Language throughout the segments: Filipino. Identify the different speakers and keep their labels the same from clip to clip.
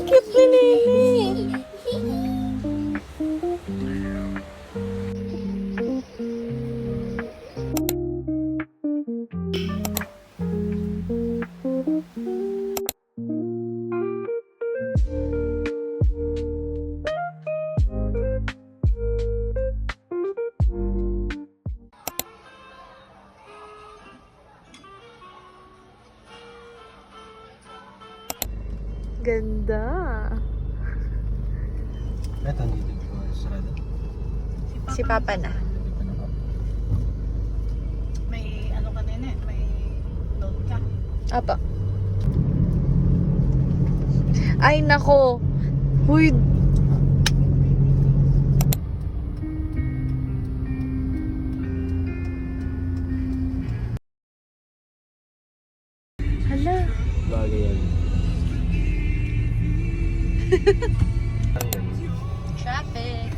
Speaker 1: Cute na Nene. Ganda.
Speaker 2: Ito, dito ko sarado.
Speaker 1: Si Papa na.
Speaker 3: May ano ka din eh, may load ka.
Speaker 1: Apa. Ay, nako. Huy. Hala.
Speaker 2: Bagay yan.
Speaker 1: Traffic.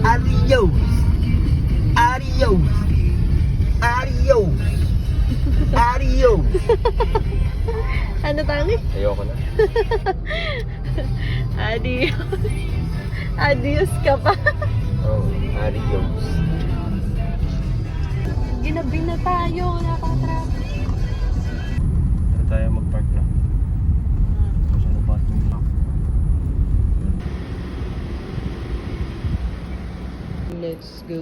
Speaker 2: Adios! Adios! Adios! Adios!
Speaker 1: Ano tali?
Speaker 2: Ayoko na.
Speaker 1: Adios. Adios ka pa.
Speaker 2: Oh, adios.
Speaker 1: Ginabi na tayo. Wala pang traffic.
Speaker 2: Ano tayo mag-park na? Kasi ano parking na?
Speaker 1: Let's go.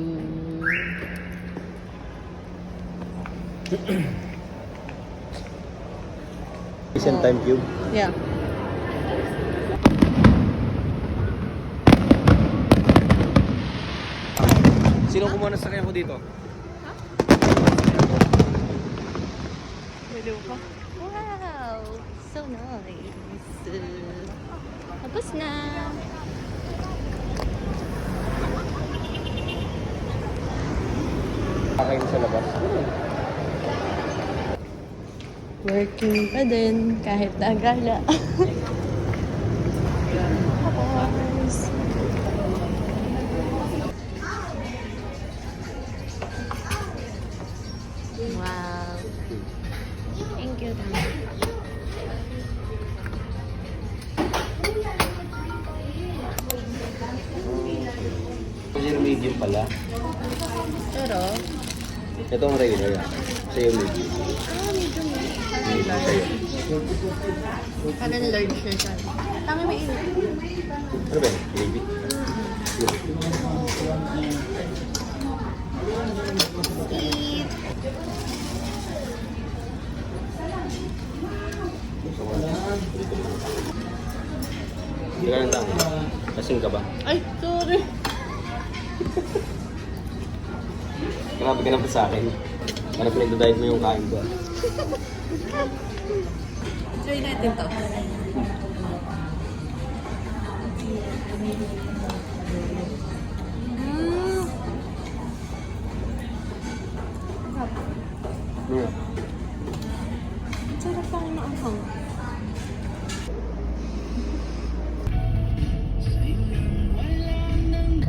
Speaker 2: Recent time cube.
Speaker 1: Yeah.
Speaker 2: Sino kumuha ng sakyan ko dito?
Speaker 1: Pwede mo pa? Wow! So nice. Tapos na.
Speaker 2: Kakain sa labas.
Speaker 1: Working pa din kahit nagala. Tapos. Wow. Thank you, Tama.
Speaker 2: Kasi medium pala.
Speaker 1: Pero,
Speaker 2: Ito ang regular yan. Sa'yo medium.
Speaker 1: medyo
Speaker 2: Medium sa'yo.
Speaker 1: parang large na siya. Tama, may init.
Speaker 2: Ano ba yan? Gravy?
Speaker 1: Eat.
Speaker 2: Hindi ka lang tangi. Kasing ka ba?
Speaker 1: Ay, sorry.
Speaker 2: Grabe ka naman sa akin. Para pinagdadiet mo yung kain ko.
Speaker 1: Try natin to. Sarap pa rin maanghang.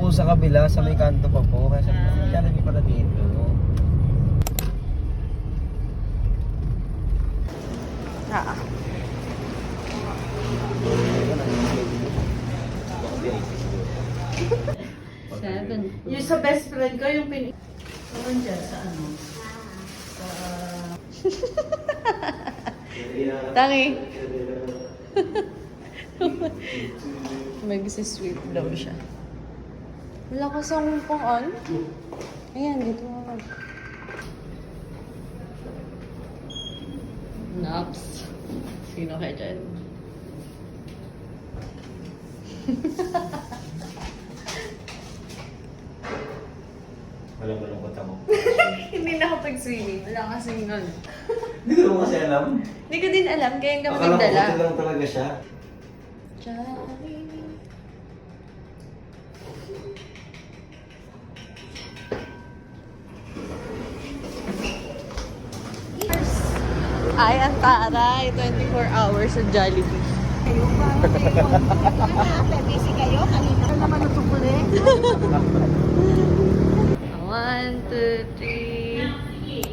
Speaker 2: Po sa kabila, sa may kanto pa po. Kaya sabi ko, kaya hindi pala dito.
Speaker 1: Ah. Seven.
Speaker 3: Yung sa best friend ko, yung pin... Saan dyan? Sa ano? Sa...
Speaker 1: Tangi. Mag-sweet daw siya. Wala ka sa pang on? Ayan, dito ako. Naps. Sino ka dyan?
Speaker 2: Wala malungkot ako.
Speaker 1: Hindi na ako pag-swimming. Wala kasing nun.
Speaker 2: Hindi ko naman kasi alam.
Speaker 1: Hindi ko din alam, kaya hindi ako
Speaker 2: Akala ko
Speaker 1: nagdala.
Speaker 2: ito lang talaga siya.
Speaker 1: Jollibee. Ay, ang taray. 24 hours sa Jollibee.
Speaker 4: Busy kayo? Kanina ka naman natupuli.
Speaker 1: 1, 2, 3.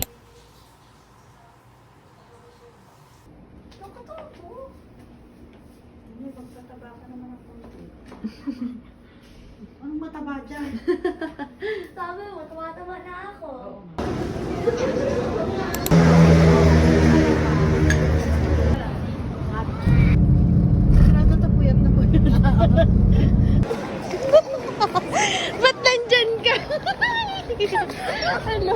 Speaker 4: Magtataba ka naman ang konti. Anong mataba dyan?
Speaker 5: Sabi mo, tumatama na ako.
Speaker 4: Sarado tapuyat na po yun.
Speaker 1: Ba't nandyan ka? Ano?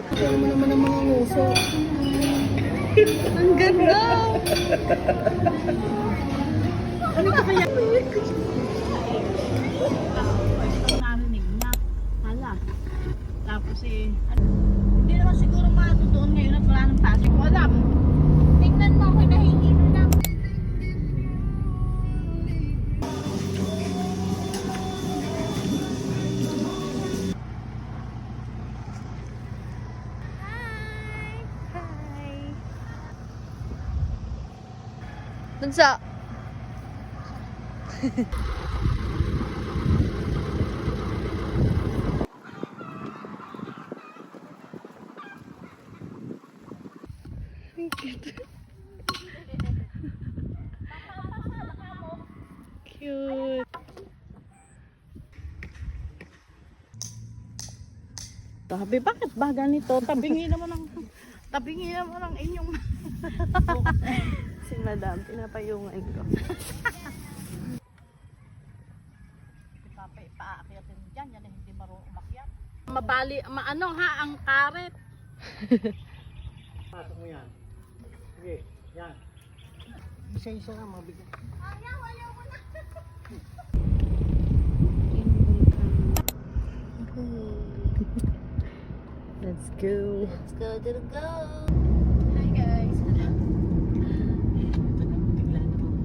Speaker 4: Kaya mo naman ang mga nguso.
Speaker 1: Ang ganda!
Speaker 4: Ano ka kaya? Narinig niya. Hala. Tapos hindi naman siguro matutuon ngayon at wala nang pasok ko alam.
Speaker 5: Tingnan mo ako, nahihilo na ako.
Speaker 1: Dun sa... Cute.
Speaker 4: Sabi, bakit ba ganito? Tabingi naman ang inyong
Speaker 1: Si Madam, pinapayungan ko.
Speaker 4: paakyatin dyan, yan hindi marunong umakyat. Mabali, maano ha, ang karet.
Speaker 6: Pasok mo yan. Sige, yan. Isa-isa na, mabigat.
Speaker 1: Let's go.
Speaker 5: Let's go to the go.
Speaker 4: Hi guys.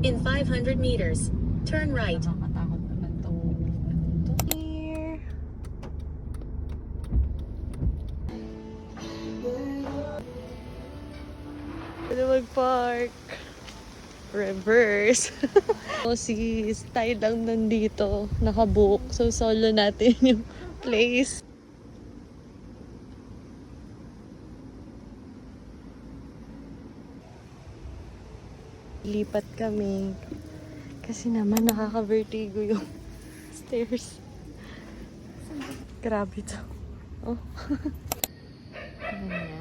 Speaker 7: In 500 meters, turn right.
Speaker 1: Nakakatakot naman to. Here. Pwede mag-park. Reverse. So, sis, tayo lang nandito. Nakabook. So, solo natin yung place. Lipat kami. Kasi naman nakaka-vertigo yung stairs. Grabe to. Oh. Ayan.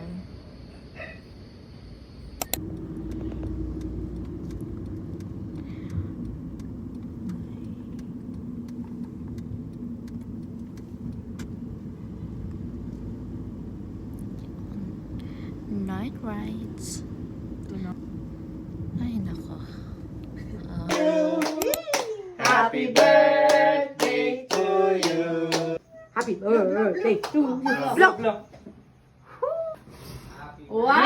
Speaker 1: Night rides. Ay, nako.
Speaker 2: Happy birthday to you.
Speaker 4: Happy birthday to you.
Speaker 2: Block! Block!
Speaker 4: Wow!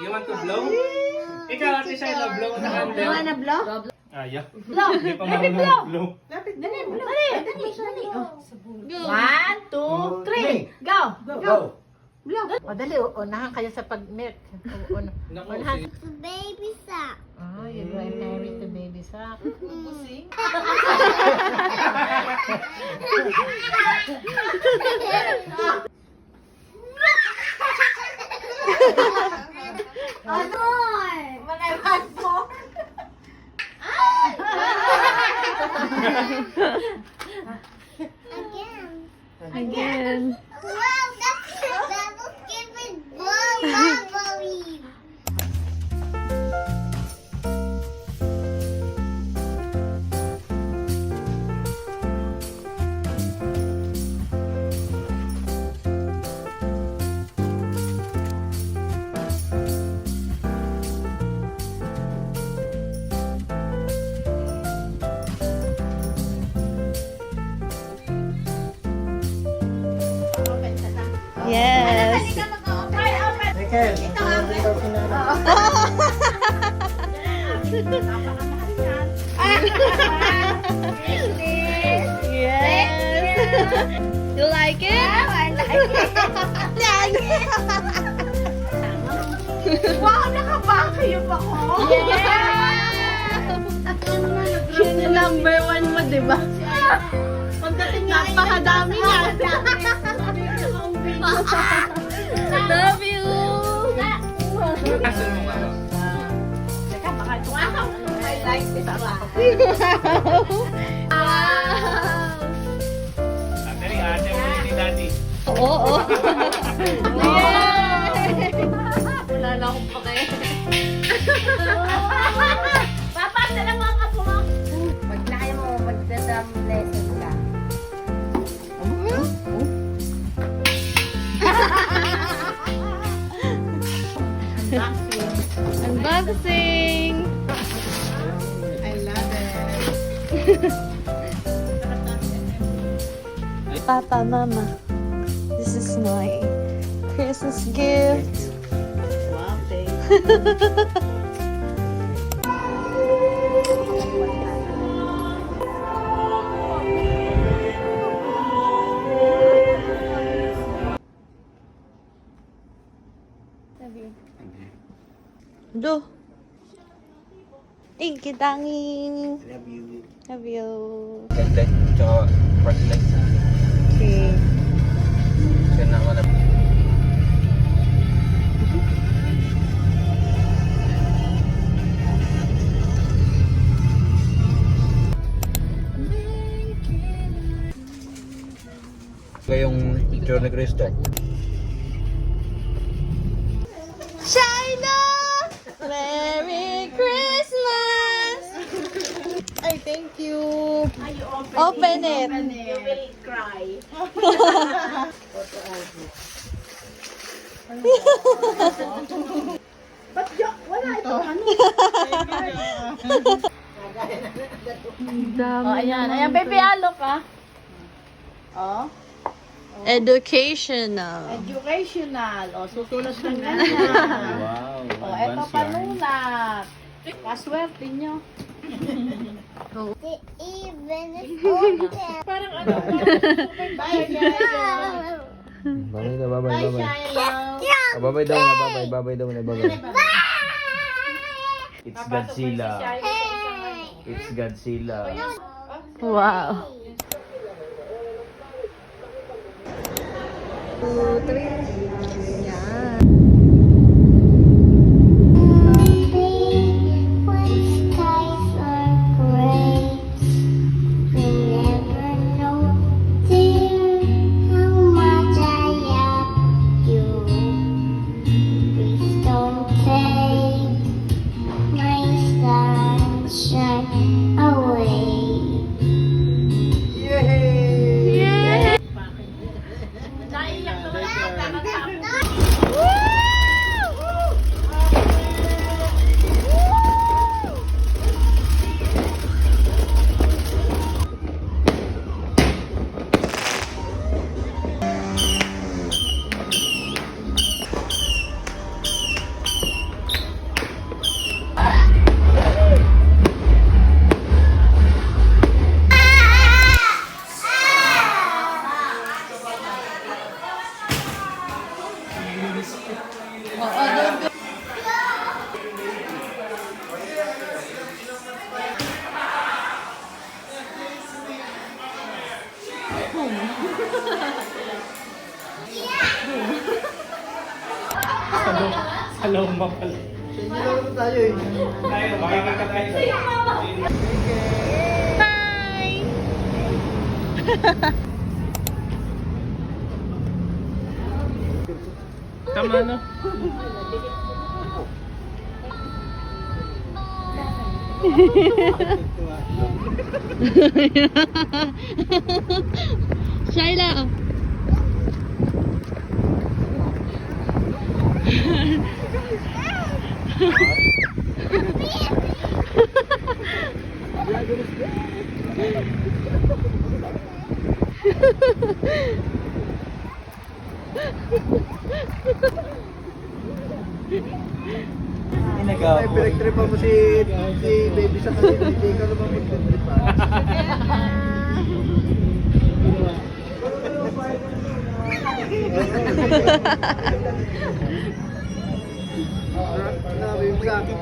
Speaker 2: You want to blow? Ikaw, Ate Shayla, blow na candle.
Speaker 4: Wanna blow?
Speaker 2: Yeah. Hindi pa marunong blow.
Speaker 4: Dali, One, two, three. Go!
Speaker 6: Go!
Speaker 4: Blow. O dali, unahan kayo sa pag-milk. Unahan.
Speaker 5: Baby sock.
Speaker 4: Oh, you're going married to baby sock. Busing.
Speaker 5: More.
Speaker 4: When I want more.
Speaker 5: Again.
Speaker 1: Again.
Speaker 5: Wow, that's that was giving bubbly.
Speaker 1: Yes.
Speaker 6: Michael, ito daw si Nana.
Speaker 1: Yes. You like it? I like it.
Speaker 4: Wow, nakabakayop ako!
Speaker 1: Yun yung number 1 mo, di ba?
Speaker 4: Pagdating nga,
Speaker 1: Napakadami niya. Love you.
Speaker 4: Teka, baka wow! I like this one.
Speaker 1: Oo.
Speaker 3: Wala na akong pake.
Speaker 4: Papa, sila mga kapo mo.
Speaker 3: Pag na kayo mo, magdadam lesson ka.
Speaker 1: Unboxing.
Speaker 4: I love it.
Speaker 1: Papa, Mama, this is my Christmas gift.
Speaker 4: Wow, thanks.
Speaker 1: Do. Thank you, Danging.
Speaker 6: Love you.
Speaker 1: Love you.
Speaker 2: Ganda. Tsaka bright light.
Speaker 1: Okay.
Speaker 2: Siya na ako na. Ito yung picture ni Cristo.
Speaker 1: China! Merry Christmas! Ay, thank you. Open it.
Speaker 4: You will cry. Ba't wala ito? Ano?
Speaker 1: Dami.
Speaker 4: Oh, ayan. Ayan, baby, alok ah. Oh.
Speaker 1: Educational.
Speaker 4: Educational. O, susulat lang ganyan.
Speaker 2: Wow.
Speaker 4: O, eto panulat. Paswerte nyo.
Speaker 5: Even if open.
Speaker 4: Parang ano? Bye,
Speaker 2: Babay daw, babay, babay.
Speaker 5: Yeah.
Speaker 2: Babay daw na, babay, babay daw na, babay. It's Godzilla. It's Godzilla.
Speaker 1: Wow. 2, 3. Yan.
Speaker 5: When skies are gray, we never know, dear, how much I love you. Please don't take my sunshine away.
Speaker 4: Naiyak naman ako. Kakatapos.
Speaker 6: Alam mo pala.
Speaker 1: Bye!
Speaker 2: Tama no?
Speaker 1: Shaila.
Speaker 6: Ay, pinag-tripan mo si baby sa kanila. Hindi ka naman mag-tripan. Sabi mo sa akin.